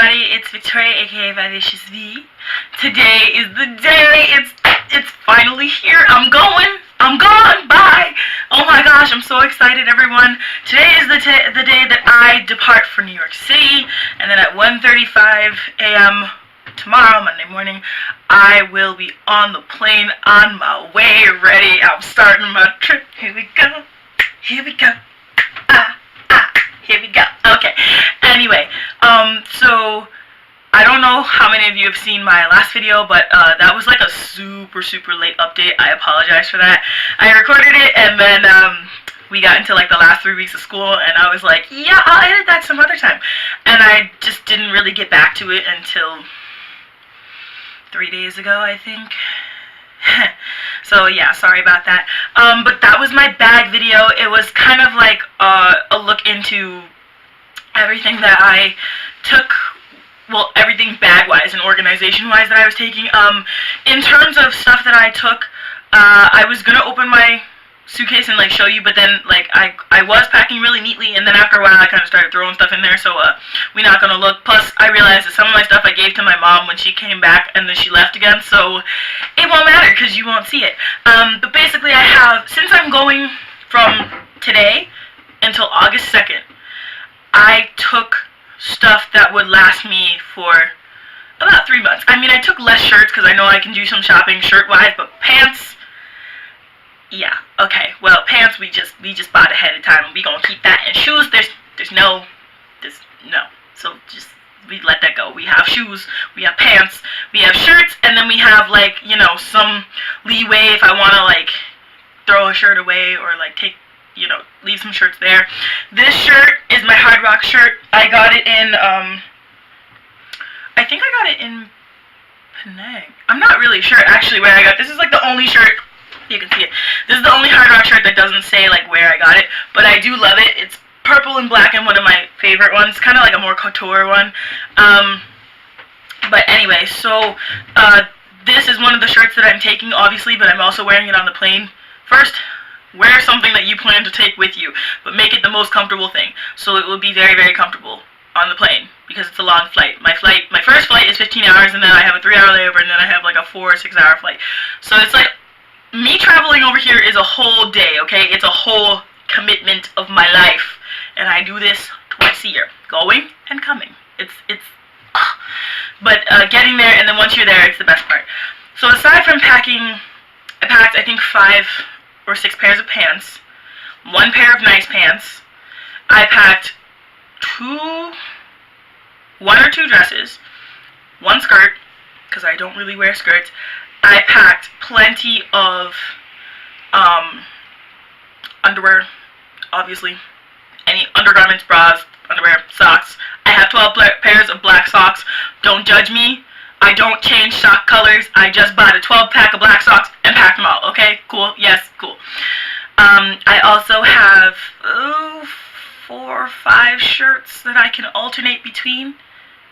everybody, it's Victoria, aka Vivacious V. Today is the day. It's finally here. I'm gone. Bye. Oh my gosh, I'm so excited, everyone. Today is the day that I depart for New York City, and then at 1:35 a.m. tomorrow, Monday morning, I will be on the plane on my way, ready. I'm starting my trip. Here we go. Here we go. Here we go. Okay. Anyway, so I don't know how many of you have seen my last video, but that was like a super late update. I apologize for that. I recorded it, and then we got into like the last 3 weeks of school, and I was like, yeah, I'll edit that some other time. And I just didn't really get back to it until 3 days ago, I think. So yeah, sorry about that. But that was my bag video. It was kind of like a look into everything that I took, well, everything bag-wise and organization-wise that I was taking. In terms of stuff that I took, I was gonna open my suitcase and like show you, but then like I was packing really neatly, and then after a while I kind of started throwing stuff in there, so we're not gonna look. Plus I realized that some of my stuff I gave to my mom when she came back, and then she left again, so it won't matter because you won't see it. But basically I have, since I'm going from today until August 2nd, I took stuff that would last me for about 3 months. I mean, I took less shirts because I know I can do some shopping shirt-wise, but pants, yeah, okay. Well, pants we just bought ahead of time, and we gonna keep that. And shoes, there's no. So just we let that go. We have shoes, we have pants, we have shirts, and then we have like, you know, some leeway if I wanna like throw a shirt away or like take, you know, leave some shirts there. This shirt is my Hard Rock shirt. I got it in I think I got it in Penang. I'm not really sure actually where I got it. This is like the only shirt, you can see it. This is the only Hard Rock shirt that doesn't say like where I got it, but I do love it. It's purple and black and one of my favorite ones, kind of like a more couture one. But anyway, so this is one of the shirts that I'm taking, obviously, but I'm also wearing it on the plane. First, wear something that you plan to take with you, but make it the most comfortable thing, so it will be very comfortable on the plane, because it's a long flight. My first flight is 15 hours, and then I have a 3-hour layover, and then I have like a 4 or 6 hour flight. So it's like, me traveling over here is a whole day, okay? It's a whole commitment of my life, and I do this twice a year, going and coming. But getting there, and then once you're there, it's the best part. So aside from packing, I packed I think 5 or 6 pairs of pants, 1 pair of nice pants. I packed 1 or 2 dresses, 1 skirt, because I don't really wear skirts. I packed plenty of underwear, obviously, any undergarments, bras, underwear, socks. I have 12 pairs of black socks. Don't judge me. I don't change sock colors. I just bought a 12-pack of black socks and packed them all. Okay, cool. Yes, cool. I also have 4 or 5 shirts that I can alternate between.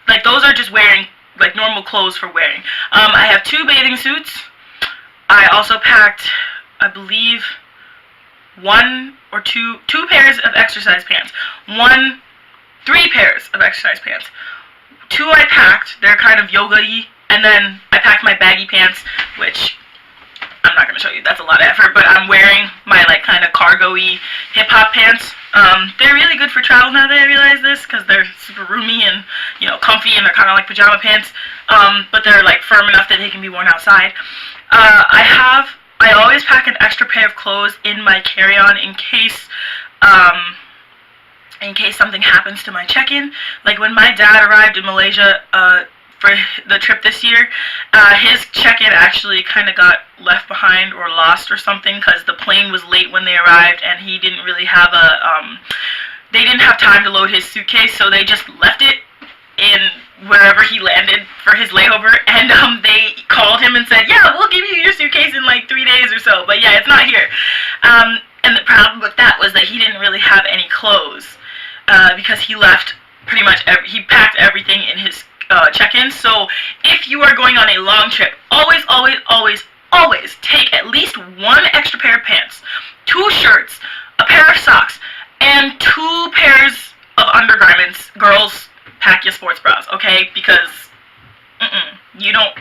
Like, those are just wearing like normal clothes for wearing. I have 2 bathing suits. I also packed, I believe, 1 or 2 pairs of exercise pants. 3 pairs of exercise pants. 2 I packed, they're kind of yoga-y, and then I packed my baggy pants, which I'm not going to show you, that's a lot of effort, but I'm wearing my like kind of cargo-y hip-hop pants. They're really good for travel now that I realize this, because they're super roomy and, you know, comfy, and they're kind of like pajama pants, but they're like firm enough that they can be worn outside. I always pack an extra pair of clothes in my carry-on in case something happens to my check-in. Like when my dad arrived in Malaysia for the trip this year, his check-in actually kind of got left behind or lost or something, because the plane was late when they arrived, and he didn't really have they didn't have time to load his suitcase, so they just left it in wherever he landed for his layover, and they called him and said, yeah, we'll give you your suitcase in like 3 days or so, but yeah, it's not here. And the problem with that was that he didn't really have any clothes, because he left pretty much he packed everything in his check-in. So if you are going on a long trip, always take at least 1 extra pair of pants, 2 shirts, a pair of socks, and 2 pairs of undergarments, girls' pack your sports bras, okay? Because you don't,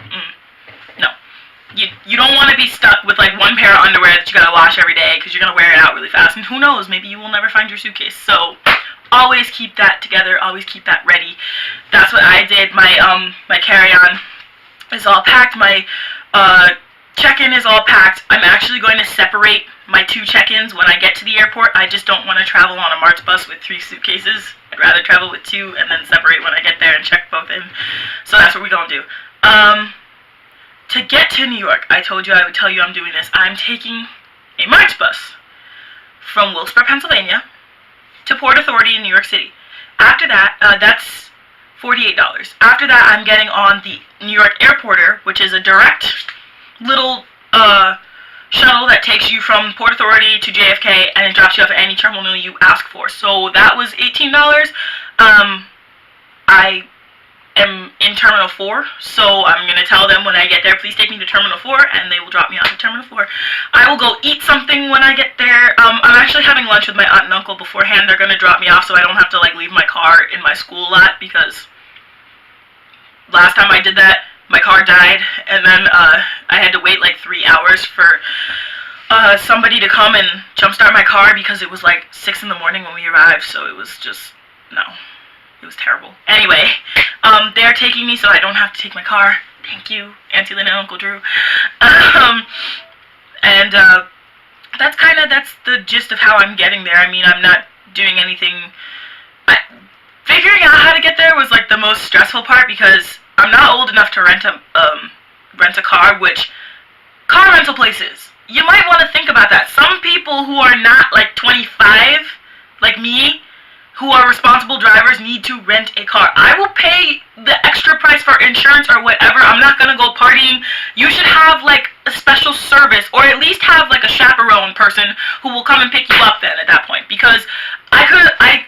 no. You don't want to be stuck with like one pair of underwear that you gotta wash every day because you're gonna wear it out really fast, and who knows, maybe you will never find your suitcase. So always keep that together, always keep that ready. That's what I did. My carry-on is all packed, my check-in is all packed. I'm actually going to separate my 2 check-ins when I get to the airport. I just don't want to travel on a March bus with 3 suitcases. I'd rather travel with 2 and then separate when I get there and check both in. So that's what we're gonna do. To get to New York, I told you I would tell you I'm doing this. I'm taking a March bus from Wilkes-Barre, Pennsylvania to Port Authority in New York City. After that, that's $48. After that, I'm getting on the New York Airporter, which is a direct little shuttle that takes you from Port Authority to JFK, and it drops you off at any terminal you ask for. So that was $18. I am in Terminal 4, so I'm going to tell them when I get there, please take me to Terminal 4, and they will drop me off at Terminal 4. I will go eat something when I get there. I'm actually having lunch with my aunt and uncle beforehand. They're going to drop me off so I don't have to like leave my car in my school lot, because last time I did that, my car died, and then I had to wait like 3 hours for somebody to come and jumpstart my car because it was like 6 in the morning when we arrived, so it was just, no. It was terrible. Anyway, they're taking me so I don't have to take my car. Thank you, Auntie Lynn and Uncle Drew. That's the gist of how I'm getting there. I mean, I'm not doing anything. Figuring out how to get there was like the most stressful part, because I'm not old enough to rent a car, which car rental places, you might want to think about that. Some people who are not like 25, like me, who are responsible drivers, need to rent a car. I will pay the extra price for insurance or whatever. I'm not gonna go partying. You should have like a special service, or at least have like a chaperone person who will come and pick you up then at that point, because I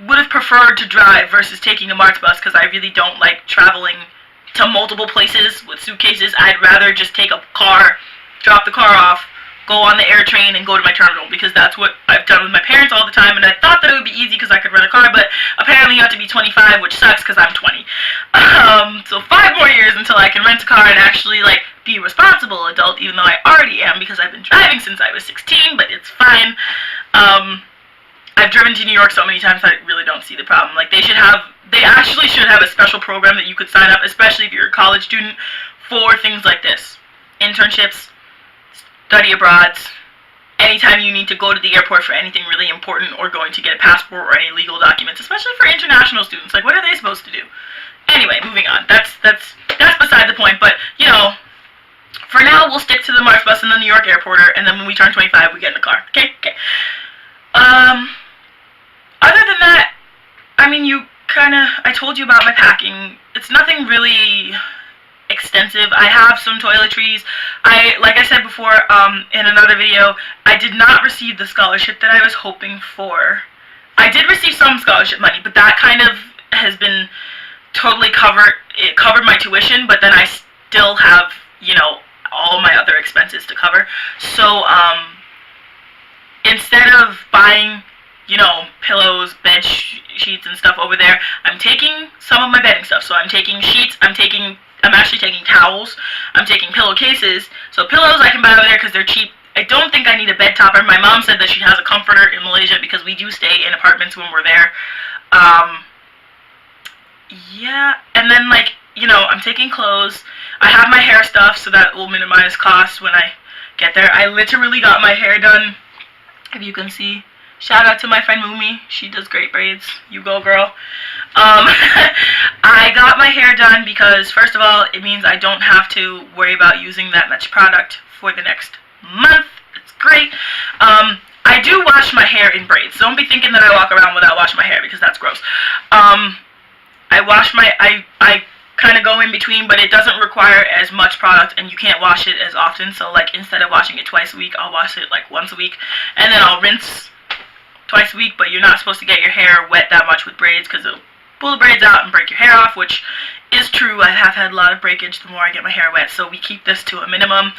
would have preferred to drive versus taking a March bus, because I really don't like traveling to multiple places with suitcases. I'd rather just take a car, drop the car off, go on the air train, and go to my terminal, because that's what I've done with my parents all the time, and I thought that it would be easy because I could rent a car, but apparently you have to be 25, which sucks because I'm 20. So 5 more years until I can rent a car and actually like be a responsible adult, even though I already am because I've been driving since I was 16, but it's fine. I've driven to New York so many times I really don't see the problem. Like, they actually should have a special program that you could sign up, especially if you're a college student, for things like this. Internships, study abroads, anytime you need to go to the airport for anything really important, or going to get a passport or any legal documents, especially for international students. Like, what are they supposed to do? Anyway, moving on. That's beside the point, but, you know, for now, we'll stick to the March bus and the New York Airporter, and then when we turn 25, we get in the car. Okay? Other than that, I mean, I told you about my packing. It's nothing really extensive. I have some toiletries. Like I said before, in another video, I did not receive the scholarship that I was hoping for. I did receive some scholarship money, but that kind of has been totally covered. It covered my tuition, but then I still have, you know, all my other expenses to cover. So, instead of buying, you know, pillows, bed sheets and stuff over there, I'm taking some of my bedding stuff. So I'm taking sheets, I'm actually taking towels, I'm taking pillowcases. So pillows I can buy over there because they're cheap. I don't think I need a bed topper. My mom said that she has a comforter in Malaysia because we do stay in apartments when we're there. Yeah, and then, like, you know, I'm taking clothes. I have my hair stuff, so that will minimize costs when I get there. I literally got my hair done, if you can see. Shout out to my friend Mumi. She does great braids. You go, girl. I got my hair done because, first of all, it means I don't have to worry about using that much product for the next month. It's great. I do wash my hair in braids. Don't be thinking that I walk around without washing my hair, because that's gross. I kind of go in between, but it doesn't require as much product, and you can't wash it as often. So, like, instead of washing it twice a week, I'll wash it like once a week, and then I'll rinse twice a week. But you're not supposed to get your hair wet that much with braids, because it'll pull the braids out and break your hair off, which is true. I have had a lot of breakage the more I get my hair wet, so we keep this to a minimum.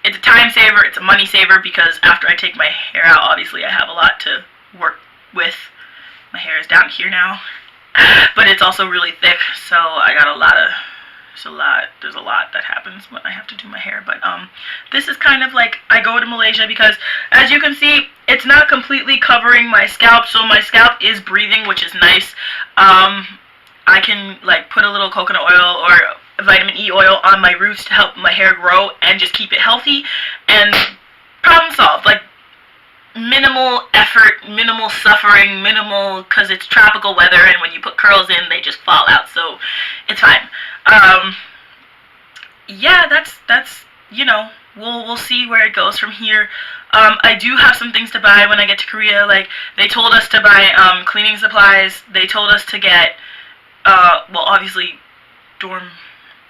It's a time saver, it's a money saver, because after I take my hair out, obviously I have a lot to work with. My hair is down here now. but it's also really thick, so I got a lot of, there's a lot that happens when I have to do my hair. But this is kind of like, I go to Malaysia because, as you can see, it's not completely covering my scalp, so my scalp is breathing, which is nice. I can like put a little coconut oil or vitamin E oil on my roots to help my hair grow and just keep it healthy, and problem solved. Like, minimal effort, minimal suffering, minimal, because it's tropical weather, and when you put curls in, they just fall out, so it's fine. Yeah, that's you know, we'll see where it goes from here. I do have some things to buy when I get to Korea. Like, they told us to buy cleaning supplies. They told us to get well, obviously dorm,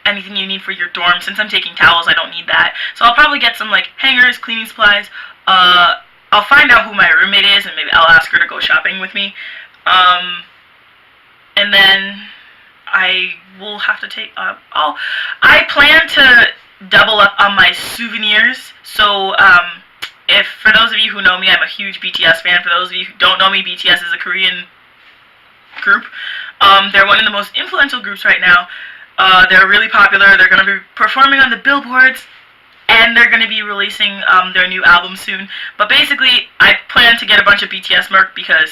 anything you need for your dorm. Since I'm taking towels, I don't need that, so I'll probably get some like hangers, cleaning supplies. I'll find out who my roommate is, and maybe I'll ask her to go shopping with me. And then I will have to take, I plan to double up on my souvenirs. So, if, for those of you who know me, I'm a huge BTS fan. For those of you who don't know me, BTS is a Korean group. They're one of the most influential groups right now. They're really popular. They're going to be performing on the billboards, and they're going to be releasing their new album soon. But basically, I plan to get a bunch of BTS merch because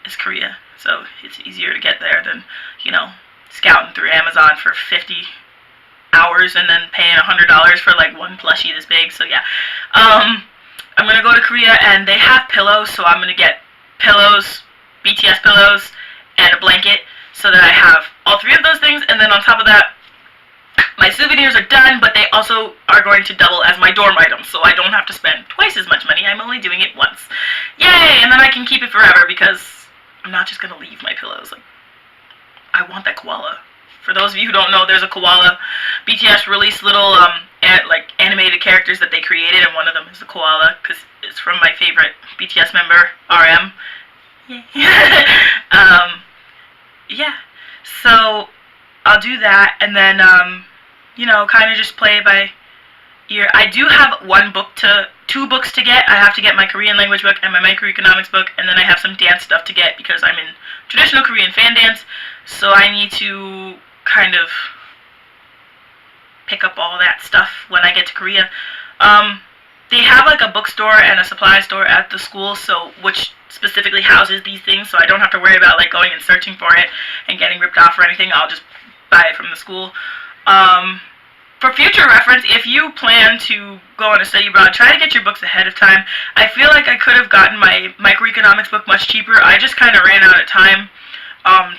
it's Korea, so it's easier to get there than, you know, scouting through Amazon for 50 hours and then paying $100 for like one plushie this big. So yeah, I'm going to go to Korea, and they have pillows, so I'm going to get pillows, BTS pillows, and a blanket, so that I have all three of those things. And then on top of that, my souvenirs are done, but they also are going to double as my dorm items, so I don't have to spend twice as much money. I'm only doing it once. Yay! And then I can keep it forever, because I'm not just going to leave my pillows. Like, I want that koala. For those of you who don't know, there's a koala. BTS released little like animated characters that they created, and one of them is the koala, because it's from my favorite BTS member, RM. Yeah. Yeah. So I'll do that, and then you know, kind of just play by ear. I do have two books to get. I have to get my Korean language book and my microeconomics book, and then I have some dance stuff to get because I'm in traditional Korean fan dance, so I need to kind of pick up all that stuff when I get to Korea. They have like a bookstore and a supply store at the school, so which specifically houses these things, so I don't have to worry about like going and searching for it and getting ripped off or anything. I'll just buy it from the school. For future reference, if you plan to go on a study abroad, try to get your books ahead of time. I feel like I could have gotten my microeconomics book much cheaper. I just kind of ran out of time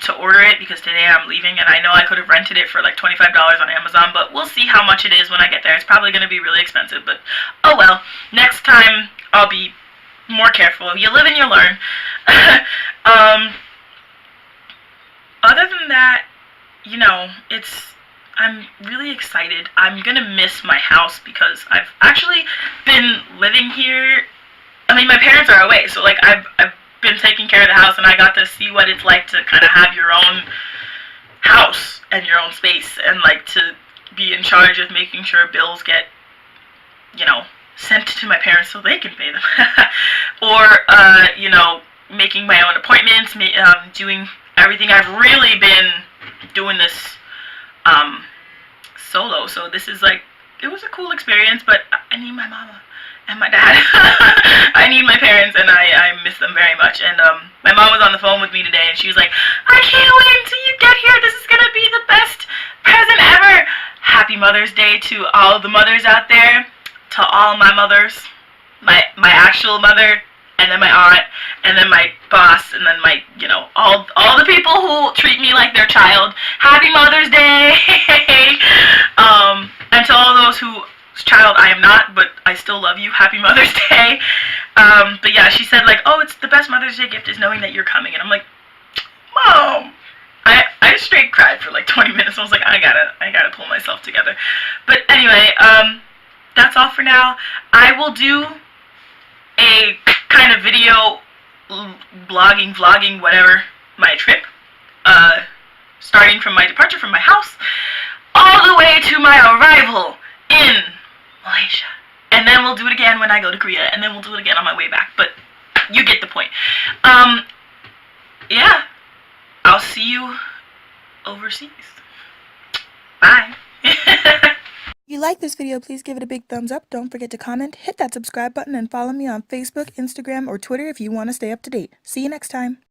to order it because today I'm leaving, and I know I could have rented it for like $25 on Amazon, but we'll see how much it is when I get there. It's probably going to be really expensive, but oh well. Next time I'll be more careful. You live and you learn. Other than that, you know, I'm really excited. I'm gonna miss my house because I've actually been living here. I mean, my parents are away, so like I've been taking care of the house, and I got to see what it's like to kind of have your own house and your own space, and like to be in charge of making sure bills get, you know, sent to my parents so they can pay them, or you know, making my own appointments, doing everything. I've really been doing this solo, so this is like, it was a cool experience, but I need my mama and my dad. I need my parents, and I miss them very much. And my mom was on the phone with me today, and she was like, I can't wait until you get here. This is gonna be the best present ever. Happy Mother's Day to all the mothers out there, to all my mothers, my actual mother, and then my aunt, and then my boss, and then my, you know, all the people who treat me like their child. Happy Mother's Day! And to all those whose child I am not, but I still love you, Happy Mother's Day. But yeah, she said like, oh, it's the best Mother's Day gift is knowing that you're coming, and I'm like, Mom! I straight cried for like 20 minutes. I was like, I gotta pull myself together. But anyway, that's all for now. I will do a kind of video, blogging, vlogging, whatever, my trip, starting from my departure from my house, all the way to my arrival in Malaysia. And then we'll do it again when I go to Korea, and then we'll do it again on my way back, but you get the point. Yeah, I'll see you overseas. Bye. If you like this video, please give it a big thumbs up. Don't forget to comment, hit that subscribe button, and follow me on Facebook, Instagram, or Twitter if you want to stay up to date. See you next time.